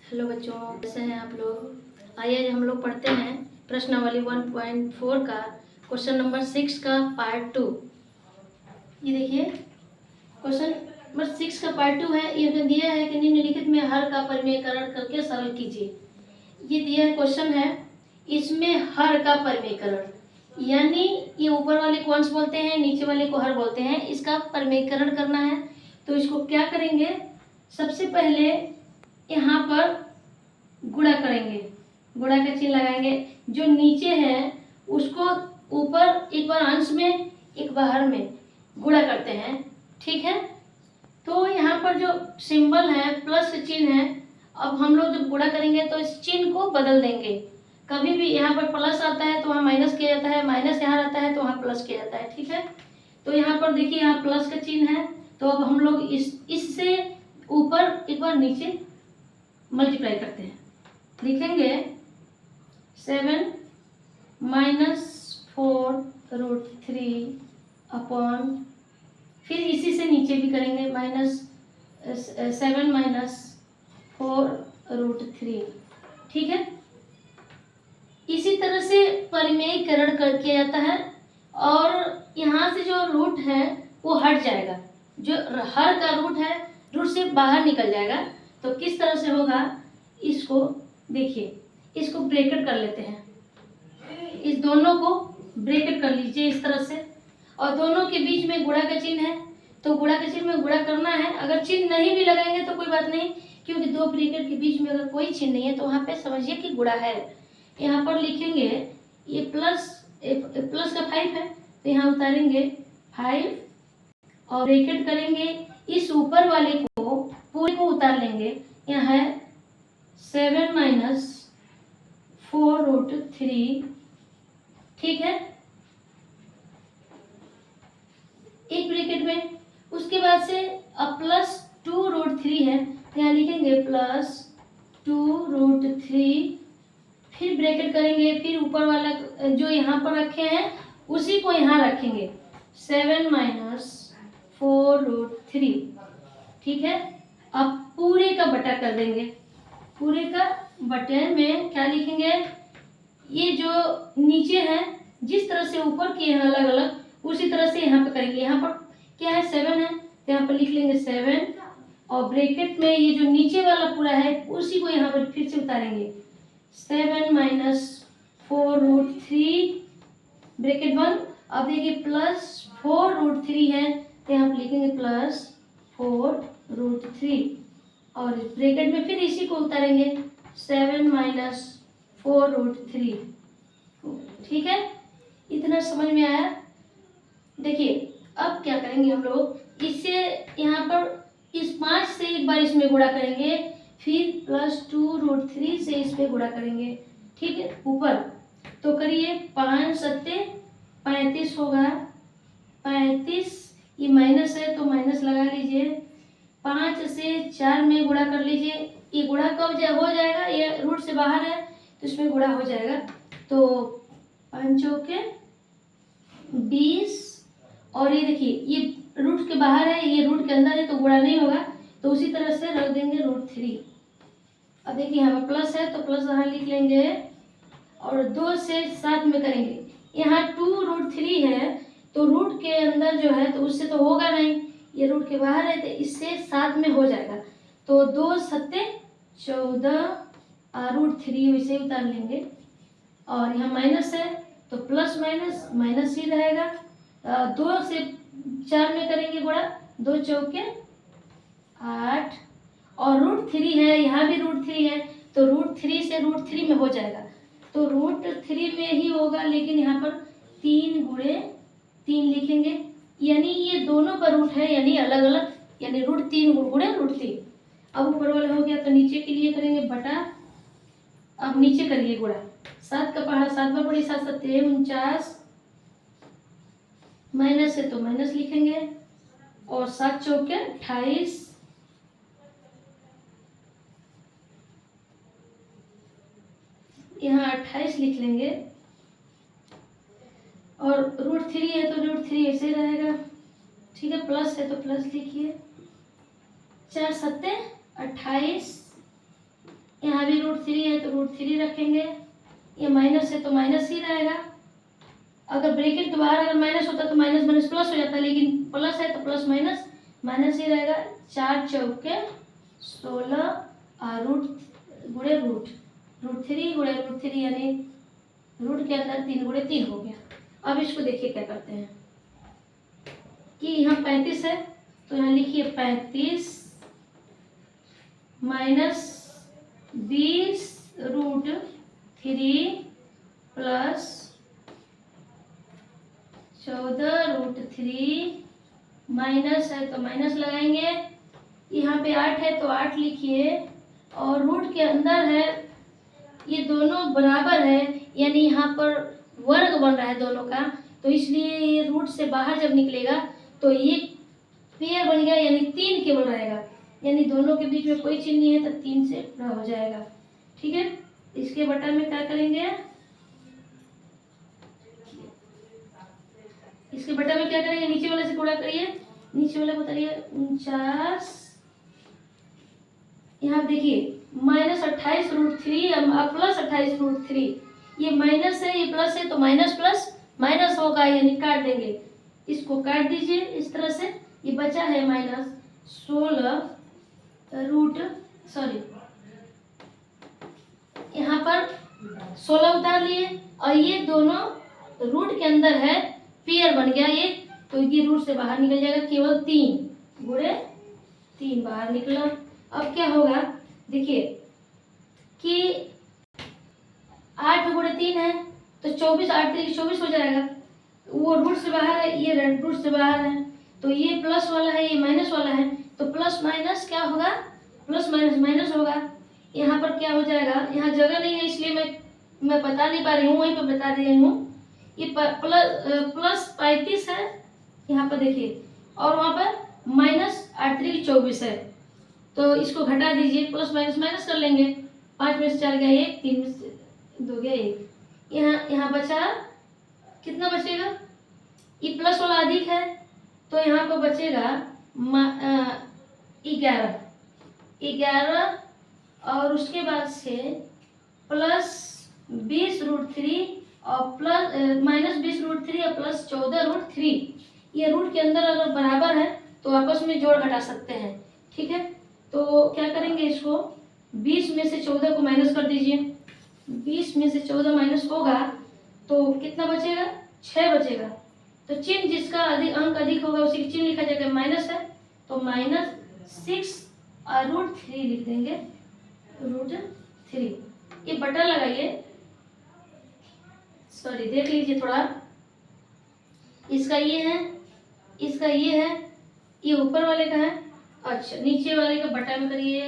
Hello बच्चों, कैसे हैं आप लोग। आइए हम लोग पढ़ते हैं प्रश्नावली 1.4 का क्वेश्चन नंबर 6 का पार्ट 2। ये देखिए क्वेश्चन नंबर 6 का पार्ट 2 है। ये दिया है कि निम्नलिखित में हर का परिमेयकरण करके सरल कीजिए। ये दिया है क्वेश्चन है, इसमें हर का परिमेयकरण यानी ये ऊपर वाले को अंश बोलते हैं, नीचे वाले को हर बोलते हैं। इसका परिमेयकरण करना है तो इसको क्या करेंगे, सबसे पहले यहाँ पर गुणा करेंगे, गुणा का चिन्ह लगाएंगे। जो नीचे है उसको ऊपर एक बार अंश में एक बाहर में गुणा करते हैं, ठीक है। तो यहाँ पर जो सिंबल है प्लस चिन्ह है, अब हम लोग जब गुणा करेंगे तो इस चिन्ह को बदल देंगे। कभी भी यहाँ पर प्लस आता है तो वहाँ माइनस किया जाता है, माइनस यहाँ आता है तो वहाँ प्लस किया जाता है, ठीक है। तो यहाँ पर देखिए यहाँ प्लस का चिन्ह है, तो अब हम लोग इससे ऊपर एक बार नीचे मल्टीप्लाई करते हैं। लिखेंगे 7 - 4√3 अपॉन, फिर इसी से नीचे भी करेंगे -7 - 4√3, ठीक है। इसी तरह से परिमेयकरण कर किया जाता है और यहाँ से जो रूट है वो हट जाएगा, जो हर का रूट है रूट से बाहर निकल जाएगा। तो किस तरह से होगा, इसको देखिए, इसको ब्रैकेट कर लेते हैं, इस दोनों को ब्रैकेट कर लीजिए इस तरह से, और दोनों के बीच में गुणा का चिन्ह है तो गुणा के चिन्ह में गुणा करना है। अगर चिन्ह नहीं भी लगाएंगे तो कोई बात नहीं, क्योंकि दो ब्रैकेट के बीच में अगर कोई चिन्ह नहीं है तो वहाँ पे समझिए कि गुणा है। यहाँ पर लिखेंगे ये प्लस का 5 है तो यहाँ उतारेंगे 5 और ब्रैकेट करेंगे, इस ऊपर वाले को पूरे को उतार लेंगे। यहाँ है 7 - 4√3, ठीक है, एक ब्रैकेट में। उसके बाद से अब +2√3 है, यहाँ लिखेंगे +2√3, फिर ब्रैकेट करेंगे, फिर ऊपर वाला जो यहाँ पर रखे हैं उसी को यहाँ रखेंगे 7 - 4√3, ठीक है। अब पूरे का बटा कर देंगे, पूरे का बटे में क्या लिखेंगे, ये जो नीचे है जिस तरह से ऊपर किए हैं अलग अलग उसी तरह से यहाँ पे करेंगे। यहाँ पर क्या है 7 है तो यहाँ पर लिख लेंगे 7 और ब्रैकेट में ये जो नीचे वाला पूरा है उसी को यहाँ पर फिर से उतारेंगे 7 - 4√3 ब्रैकेट बंद। अब देखिए +4√3 है तो यहाँ पर लिखेंगे +4√3 और ब्रैकेट में फिर इसी को उतारेंगे 7 - 4√3, ठीक है। इतना समझ में आया। देखिए अब क्या करेंगे हम लोग, इससे यहाँ पर इस 5 से एक बार इसमें गुणा करेंगे, फिर +2√3 से इसमें गुणा करेंगे, ठीक है, ऊपर। तो करिए 5 × 7 = 35 होगा, 35, ये माइनस है तो माइनस लगा लीजिए। 5 से 4 में गुणा कर लीजिए, ये गुणा कब हो जाएगा, ये रूट से बाहर है तो इसमें गुणा हो जाएगा। तो 5 चौके 20 और ये देखिए ये रूट के बाहर है, ये रूट के अंदर है तो गुणा नहीं होगा, तो उसी तरह से रख देंगे √3। अब देखिए यहाँ पर प्लस है तो प्लस यहाँ लिख लेंगे और 2 से 7 में करेंगे। यहाँ 2√3 है तो रूट के अंदर जो है तो उससे तो होगा नहीं, ये रूट के बाहर है तो इससे 7 में हो जाएगा। तो 2 × 7 = 14 √3 वैसे उतार लेंगे। और यहाँ माइनस है तो प्लस माइनस माइनस ही रहेगा। 2 से 4 में करेंगे गुणा, 2 चौके 8 और √3 है, यहाँ भी √3 है तो √3 से √3 में हो जाएगा, तो √3 में ही होगा, लेकिन यहाँ पर 3 × 3 लिखेंगे, यानी ये दोनों का रूट है यानी अलग अलग, यानी √3 × √3। अब ऊपर वाला हो गया तो नीचे के लिए करेंगे बटा, अब नीचे करिए गुणा। 7 का पहाड़ा 7 बार पड़ी, 7 × 7 = 49, माइनस है तो माइनस लिखेंगे और 7 चौके 28, यहाँ 28 लिख लेंगे और √3 है तो √3 ऐसे रहेगा, ठीक है। प्लस है तो प्लस लिखिए, 4 × 7 = 28, यहाँ भी √3 है तो √3 रखेंगे, ये माइनस है तो माइनस ही रहेगा। अगर ब्रैकेट के बाहर अगर माइनस होता तो माइनस माइनस प्लस हो जाता, लेकिन प्लस है तो प्लस माइनस माइनस ही रहेगा। 4 चौके 16 और √3 गुणे √3 यानी रूट के अंदर 3 गुणे 3 हो गया। अब इसको देखिए क्या करते हैं कि यहाँ 35 है तो यहाँ लिखिए 35 माइनस 20 √3 प्लस 14 √3 माइनस है तो माइनस लगाएंगे। यहाँ पे 8 है तो 8 लिखिए, और रूट के अंदर है, ये दोनों बराबर है यानी यहाँ पर वर्ग बन रहा है दोनों का, तो इसलिए ये रूट से बाहर जब निकलेगा तो ये पेयर बन गया यानी 3 केवल रहेगा, यानी दोनों के बीच में कोई चिन्ह नहीं है तो 3 से पूरा हो जाएगा। ठीक है, इसके बटा में क्या करेंगे, इसके बटा में क्या करेंगे, नीचे वाले से गुणा करिए, नीचे वाले बताइए 49, यहाँ देखिए माइनस 28 √3 प्लस 28 √3, ये माइनस है ये प्लस है तो माइनस प्लस माइनस होगा यानी काट देंगे, इसको काट दीजिए इस तरह से, ये बचा है माइनस 16 यहाँ पर 16 उतार लिए, और ये दोनों रूट के अंदर है, पेयर बन गया ये, तो ये रूट से बाहर निकल जाएगा, केवल 3 गुणे 3 बाहर निकला। अब क्या होगा देखिए कि 8 गुणे 3 है तो 24, 8 3 24 हो जाएगा, वो रूट से बाहर है, ये रूट से बाहर है, तो ये प्लस वाला है ये माइनस वाला है, तो प्लस माइनस क्या होगा, प्लस माइनस माइनस होगा। यहाँ पर क्या हो जाएगा, यहाँ जगह नहीं है इसलिए मैं बता नहीं पा रही हूँ, वहीं पर बता रही हूँ। ये प्लस 35 है यहाँ पर देखिए, और वहाँ पर माइनस 8 3 24 है, तो इसको घटा दीजिए, प्लस माइनस माइनस कर लेंगे, 5 में से 4 गया 1, 3 में से 2 गया 1, यहाँ बचा कितना बचेगा, ये प्लस वाला अधिक है तो यहाँ पर बचेगा 11, और उसके बाद से प्लस 20 √3 और प्लस माइनस 20 √3 और प्लस 14 √3, ये रूट के अंदर अगर बराबर है तो आपस में जोड़ घटा सकते हैं। ठीक है, तो क्या करेंगे, इसको 20 में से 14 को माइनस कर दीजिए, 20 में से 14 माइनस होगा तो कितना बचेगा, 6 बचेगा, तो चिन्ह जिसका अंक अधिक होगा उसी की चिन्ह लिखा जाएगा, माइनस है तो -6 और √3 लिख देंगे, √3, ये बटा लगाइए, सॉरी देख लीजिए थोड़ा, इसका ये है, इसका ये है, ये ऊपर वाले का है, अच्छा नीचे वाले का बटा में करिए,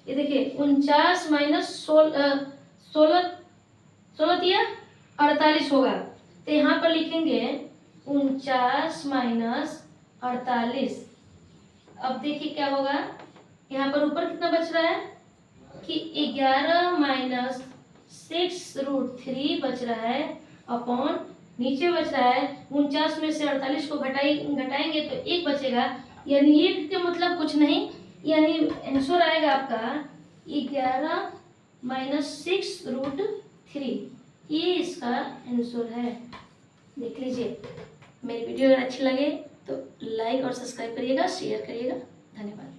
ये देखिए 49 माइनस 16 48 होगा, तो यहाँ पर लिखेंगे 49 माइनस 48। अब देखिए क्या होगा, यहाँ पर ऊपर कितना बच रहा है कि 11 माइनस 6 √3 बच रहा है, अपॉन नीचे बच रहा है 49 में से 48 को घटाएंगे तो 1 बचेगा, यानी 1 का मतलब कुछ नहीं, यानी आंसर आएगा आपका 11 माइनस 6 √3, ये इसका आंसर है। देख लीजिए, मेरी वीडियो अगर अच्छी लगे तो लाइक और सब्सक्राइब करिएगा, शेयर करिएगा, धन्यवाद।